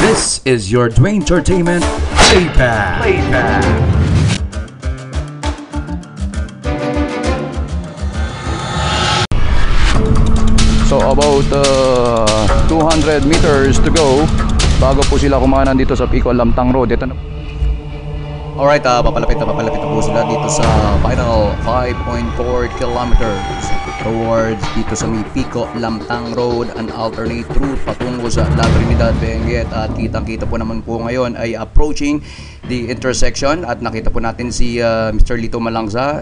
This is your Dwayne Entertainment Playback. So about 200 meters to go bago po sila kumanan dito sa Pico Lamtang Road. Ito na. Alright, papalapit na po sila dito sa final 5.4 kilometers towards dito sa may Pico Lamtang Road, an alternate route patungo sa La Trinidad, Benguet. At kitang-kita po naman po ngayon ay approaching the intersection at nakita po natin si Mr. Lito Malangza,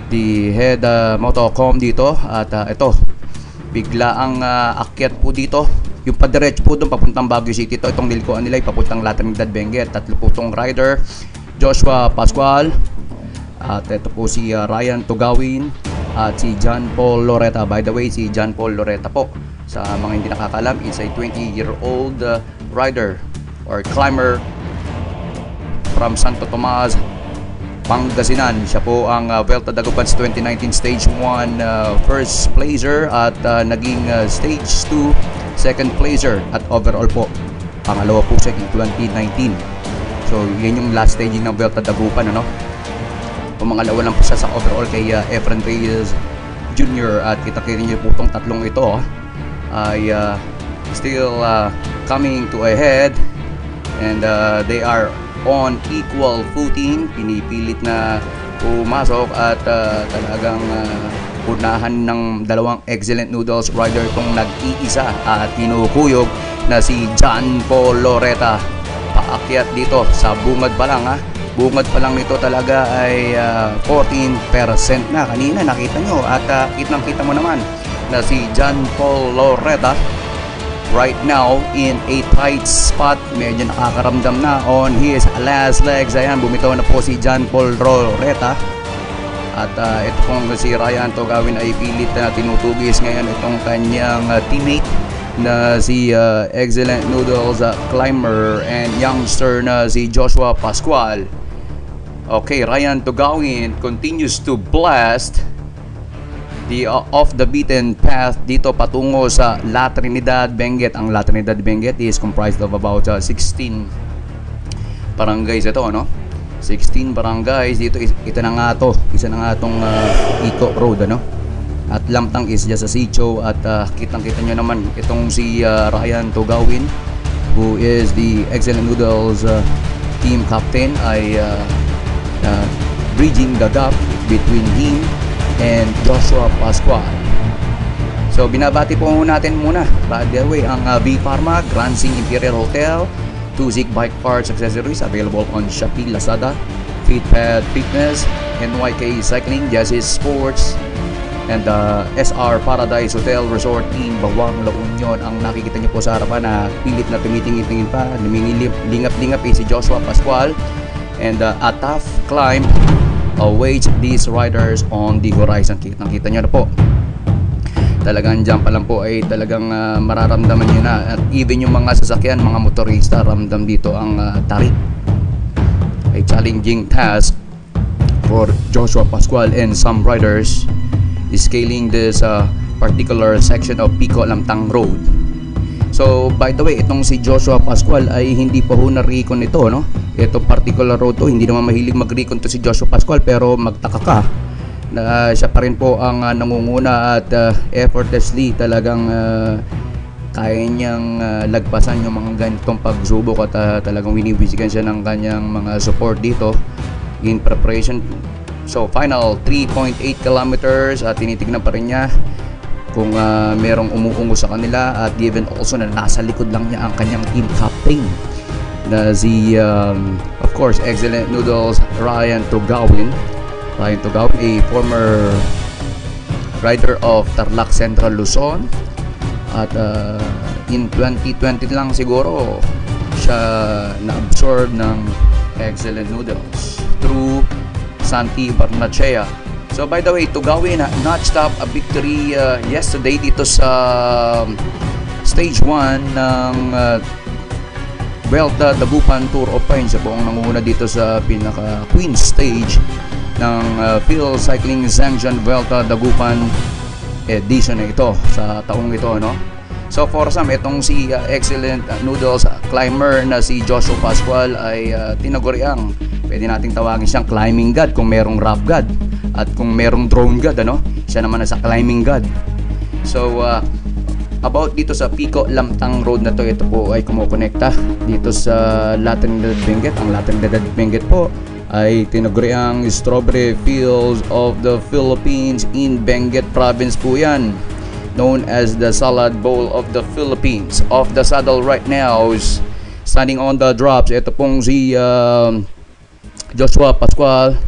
the head motocom dito. At ito, bigla ang akyat po dito. Yung padiretso po doon papuntang Baguio City. Itong nilikuan nila ay papuntang La Trinidad, Benguet. Tatlo po itong rider, Joshua Pascual, at ito po si Ryan Tugawin at si John Paul Loretta. By the way, si John Paul Loretta po, sa mga hindi nakakalam, is a 20-year-old rider or climber from Santo Tomas, Pangasinan. Siya po ang Vuelta Dagupan 2019 Stage 1 first placer at naging Stage 2 second placer at overall po pangalawa po siya in 2019. So yan yung last staging ng Vuelta Dagupan, ano? Pumangalawa lang po siya sa overall kay Efren Reyes Jr. At kita-kita niyo po itong tatlong ito ay still coming to a head, and they are on equal footing. Pinipilit na pumasok at talagang unahan ng dalawang excellent noodles rider itong nag-iisa at tinukuyog na si John Paul Loretta. Paakyat dito sa bungad pa lang, bungad pa lang nito talaga ay 14% na. Kanina nakita nyo at kitang-kita mo naman na si John Paul Loretta right now in a tight spot. Medyo nakakaramdam na on his last legs. Ayan, bumitaw na po si John Paul Loretta. At ito pong si Ryan Tugawin ay pilit na tinutugis ngayon itong kanyang teammate na si excellent noodles climber and youngster na si Joshua Pascual. Okay, Ryan Tugawin continues to blast the off the beaten path dito patungo sa La Trinidad, Benguet. Ang La Trinidad, Benguet is comprised of about 16 barangays ito, no? 16 barangays dito. Ito na nga to, isa na nga tong Pico Road, ano? At Lamtang is just a sitio. At kitang-kita nyo naman itong si Ryan Tugawin, who is the excellent noodles team captain, ay bridging the gap between him and Joshua Pascual. So binabati po natin muna, by the way, ang V Pharma, Grand Sing Imperial Hotel, Tuzik Bike Parts Accessories, available on Shopee, Lazada, Fitpad Fitness, NYK Cycling, Jazzis Sports, and SR Paradise Hotel Resort in Bawang, La Union. Ang nakikita niyo po sa harapan na pilit na tumitingin-tingin pa, lingap-lingap si Joshua Pascual, and a tough climb awaits these riders on the horizon. Kitang-kita niyo na po. Talagang dyan pa lang po ay talagang mararamdaman nyo na. At even yung mga sasakyan, mga motorista, ramdam dito ang tarik. A challenging task for Joshua Pascual and some riders scaling this particular section of Pico Lamtang Road. So by the way, itong si Joshua Pascual ay hindi pa ho na-recon ito, no? Ito particular road to, hindi naman mahilig mag-recon to si Joshua Pascual, pero magtaka ka na siya pa rin po ang nangunguna at effortlessly talagang kaya niyang lagpasan yung mga ganitong pagsubok at talagang winibisigan siya ng kanyang mga support dito in preparation. So final 3.8 kilometers at tinitignan pa rin niya kung merong umuungo sa kanila, at given also na nasa likod lang niya ang kanyang team captain na si of course excellent noodles Ryan Tugawin, a former rider of Tarlac Central Luzon. At in 2020 lang siguro siya na-absorb ng excellent noodles through Santi Barnechea. So by the way, Tugawin notched up a victory yesterday dito sa stage 1 ng Vuelta Dagupan Tour of Pines. Siya po ang nanguna dito sa pinaka Queen stage ng Phil Cycling Sanction Vuelta Dagupan edition na ito sa taong ito, no? So for some, itong si excellent noodles climber na si Joshua Pascual ay tinaguriang pwede nating tawagin siyang climbing god kung merong rough god, at kung merong drone god, ano, siya naman sa climbing god. So about dito sa Pico Lamtang Road na to, ito po ay kumukonekta dito sa La Trinidad Benguet. Ang La Trinidad Benguet po ay tinaguriang Strawberry Fields of the Philippines in Benguet Province po yan, known as the Salad Bowl of the Philippines. Off the saddle right now is standing on the drops, ito pong si Joshua Pascual,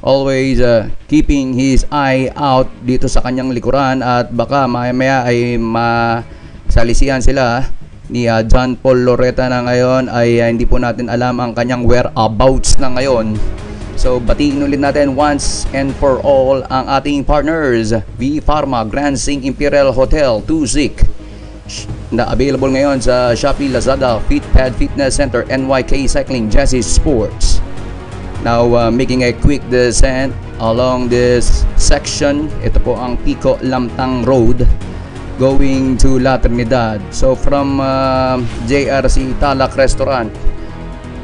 always keeping his eye out dito sa kanyang likuran, at baka maya ay masalisihan sila ni John Paul Loretta na ngayon ay hindi po natin alam ang kanyang whereabouts na ngayon. So batiin ulit natin once and for all ang ating partners, V Pharma, Grand Sing Imperial Hotel, Tuzik, na available ngayon sa Shopee, Lazada, FitPad Fitness Center, NYK Cycling, Jesse Sports. Now making a quick descent along this section, ito po ang Pico Lamtang Road going to La Trinidad. So from JRC Talak Restaurant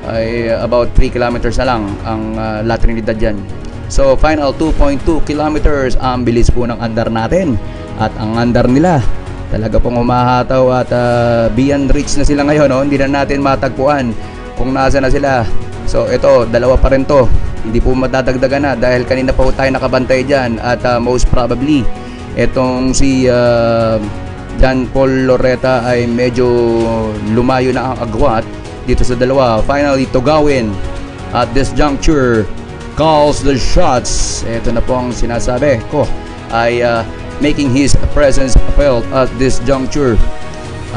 ay about 3 kilometers na lang ang La Trinidad dyan. So final 2.2 kilometers ang bilis po ng andar natin, at ang andar nila talaga pong humahataw, at beyond reach na sila ngayon, no? Hindi na natin matagpuan kung nasa na sila. So ito, dalawa pa rin to, hindi po madadagdagan na dahil kanina pa po tayo nakabantay dyan, at most probably itong si John Paul Loretta ay medyo lumayo na ang agwat dito sa dalawa. Finally, Tugawin at this juncture calls the shots. Ito na po ang sinasabi ko, ay making his presence felt at this juncture.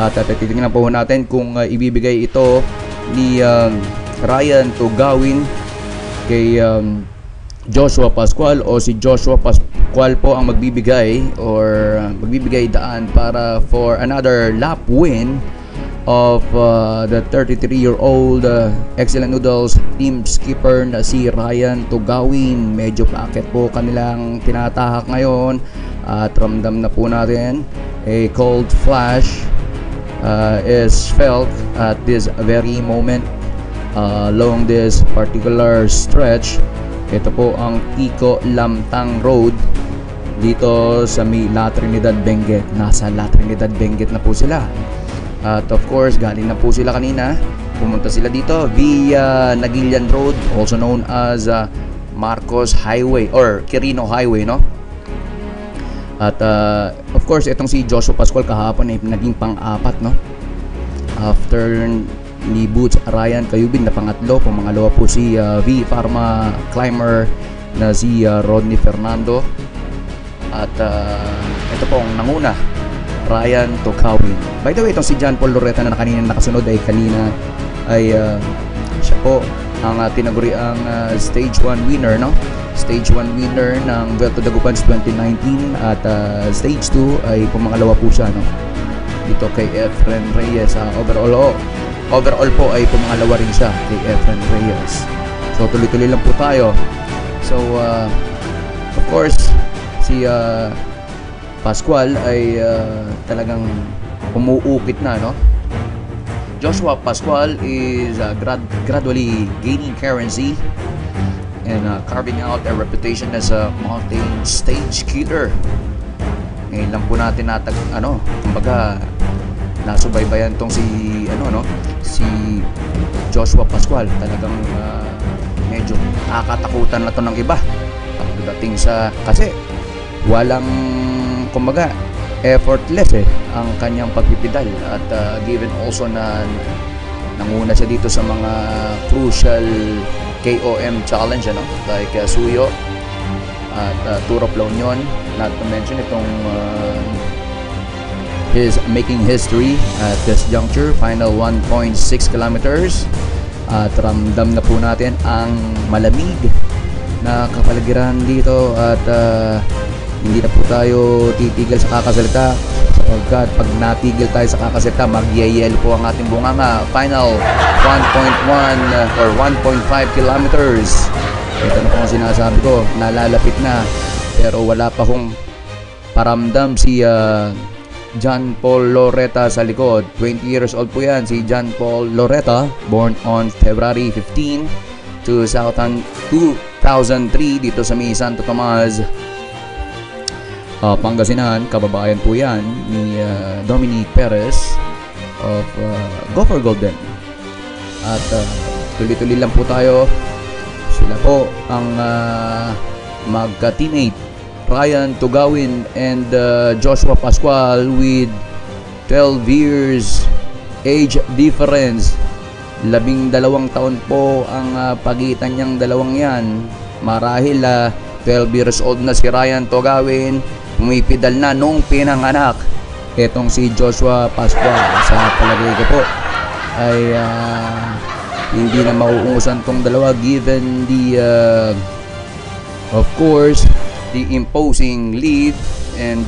At titignan po natin kung ibibigay ito ni Ryan Tugawin kay Joshua Pascual, o si Joshua Pascual po ang magbibigay or magbibigay daan para for another lap win of the 33-year-old Excellent Noodles team skipper na si Ryan Tugawin. Medyo packet po kanilang tinatahak ngayon, at ramdam na po natin a cold flash is felt at this very moment along this particular stretch. Ito po ang Pico Lamtang Road dito sa La Trinidad Benguet. Nasa La Trinidad Benguet na po sila. At of course, galing na po sila kanina. Pumunta sila dito via Nagilian Road, also known as Marcos Highway or Quirino Highway, no? At of course, itong si Joshua Pascual kahapon ay naging pang-apat, no? After ni Boots Ryan Cayubin na pangatlo, pumangalawa po si V Pharma climber na si Rodney Fernando. At ito pong nanguna, Ryan Tugawin. By the way, itong si John Paul Loretta na kanina nakasunod ay kanina ay siya po ang tinaguri ang stage 1 winner, no? Stage 1 winner ng Vuelta Dagupans 2019, at stage 2 ay pumangalawa po siya, no? Dito kay Efren Reyes. Overall po ay pumangalawa rin siya kay Efren Reyes. So tuloy-tuloy lang po tayo. So of course si Pascual ay talagang umuukit na, no? Joshua Pascual is gradually gaining currency and carving out a reputation as a mountain stage killer. Ngayon lang po natin kumbaga nasubaybayan tong si si Joshua Pascual. Talagang medyo nakakatakutan na to ng iba pagdating sa, kasi walang kumbaga effortless ang kanyang pagpipidal, at given also na nanguna siya dito sa mga crucial KOM challenge, like Suyo at Tour of La Union, not to mention itong is making history at this juncture, final 1.6 kilometers, at ramdam na po natin ang malamig na kapaligiran dito, at hindi na po tayo titigil sa kakasalita, sapagkat pag natigil tayo sa kakasalita, magyayelo po ang ating bunganga. Final 1.1 or 1.5 kilometers. Ito na po ang sinasabi ko, nalalapit na, pero wala pa hong paramdam si John Paul Loretta sa likod. 20 years old po yan, si John Paul Loretta, born on February 15, 2003 dito sa may Santo Tomas, Pangasinan. Kababayan po yan ni Dominic Perez of Gopher Golden. At tuloy-tuloy lang po tayo. Sila po ang magka-teammate Ryan Tugawin and Joshua Pascual with 12 years age difference. 12 taon po ang pagitan niyang dalawang yan. Marahil 12 years old na si Ryan Tugawin, pumipidal na nung pinanganak etong si Joshua Pascual. Sa palagay ko po ay hindi na mauungusan tong dalawa given the of course the imposing lead and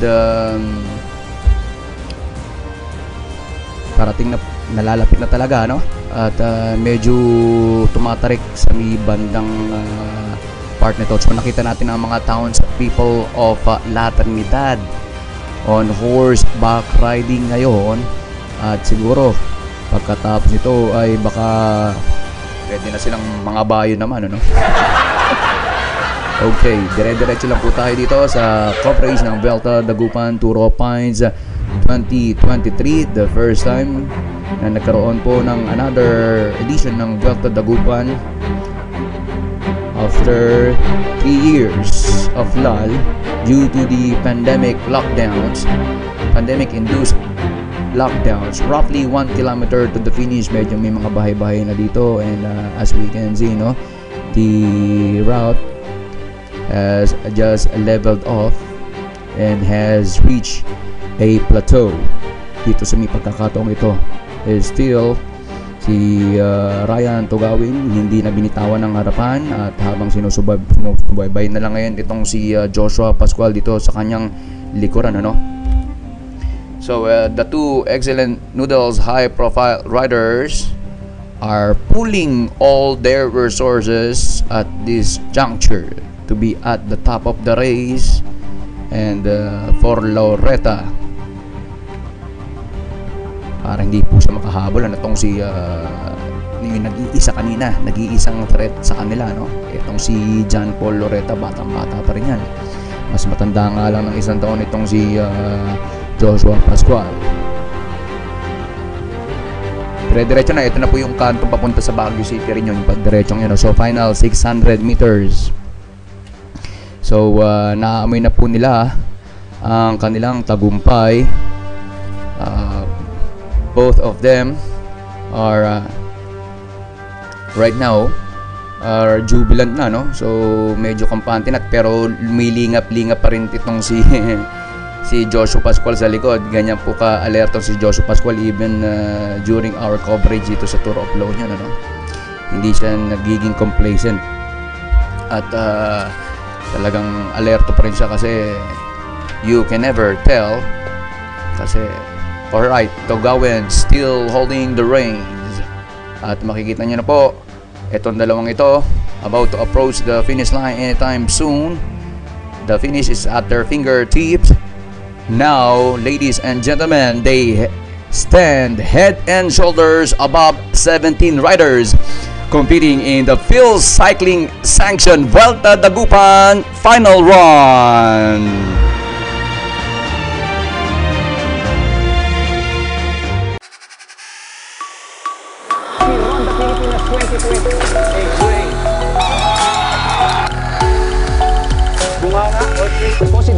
parating na nalalapit na talaga, no? At medyo tumatarik sa may bandang part nito. So nakita natin ang mga townspeople of La Trinidad on horseback riding ngayon, at siguro pagkatapos nito ay baka pwede na silang mga bayo naman, ano? Okay, dire-diretso lang po tayo dito sa coverage ng Vuelta Dagupan Tour of Pines 2023. The first time na nagkaroon po ng another edition ng Vuelta Dagupan after 3 years of lull due to the pandemic-induced lockdowns. Roughly 1 kilometer to the finish. Medyo may mga bahay-bahay na dito, and as we can see, no, the route has just leveled off and has reached a plateau dito sa may pagkakataong ito. Still, si Ryan Tugawin hindi na binitawan ng harapan, at habang sinusubaybay na lang ngayon itong si Joshua Pascual dito sa kanyang likuran, ano. So the two excellent noodles high profile riders are pulling all their resources at this juncture to be at the top of the race. And for Loretta, parang hindi po siya makahabol. Ano tong si yung nag-iisa kanina, nag-iisang threat sa kanila, no? Itong si John Paul Loretta, batang-bata pa rin yan. Mas matanda nga lang ng 1 taon itong si Joshua Pascual. Dire-diretso na, ito na po yung kanto papunta sa Baguio City rin yun, yung pagdiretsong yun, no? So final 600 meters. So naamoy na po nila ang kanilang tagumpay. Both of them are right now are jubilant na, no? So medyo kampante na, pero lumilingap-lingap pa rin itong si si Joshua Pascual sa likod. Ganyan po ka-alerto si Joshua Pascual even during our coverage dito sa Tour of Loan yun, ano? Hindi siya nagiging complacent, at talagang alerto pa rin siya, kasi you can never tell. Kasi alright, Tugawin still holding the reins, at makikita niyo na po itong dalawang ito about to approach the finish line anytime soon. The finish is at their fingertips. Now, ladies and gentlemen, they stand head and shoulders above 17 riders competing in the field cycling sanction Vuelta Dagupan final run. Honda Pilipinas 2020 Bunganga o po si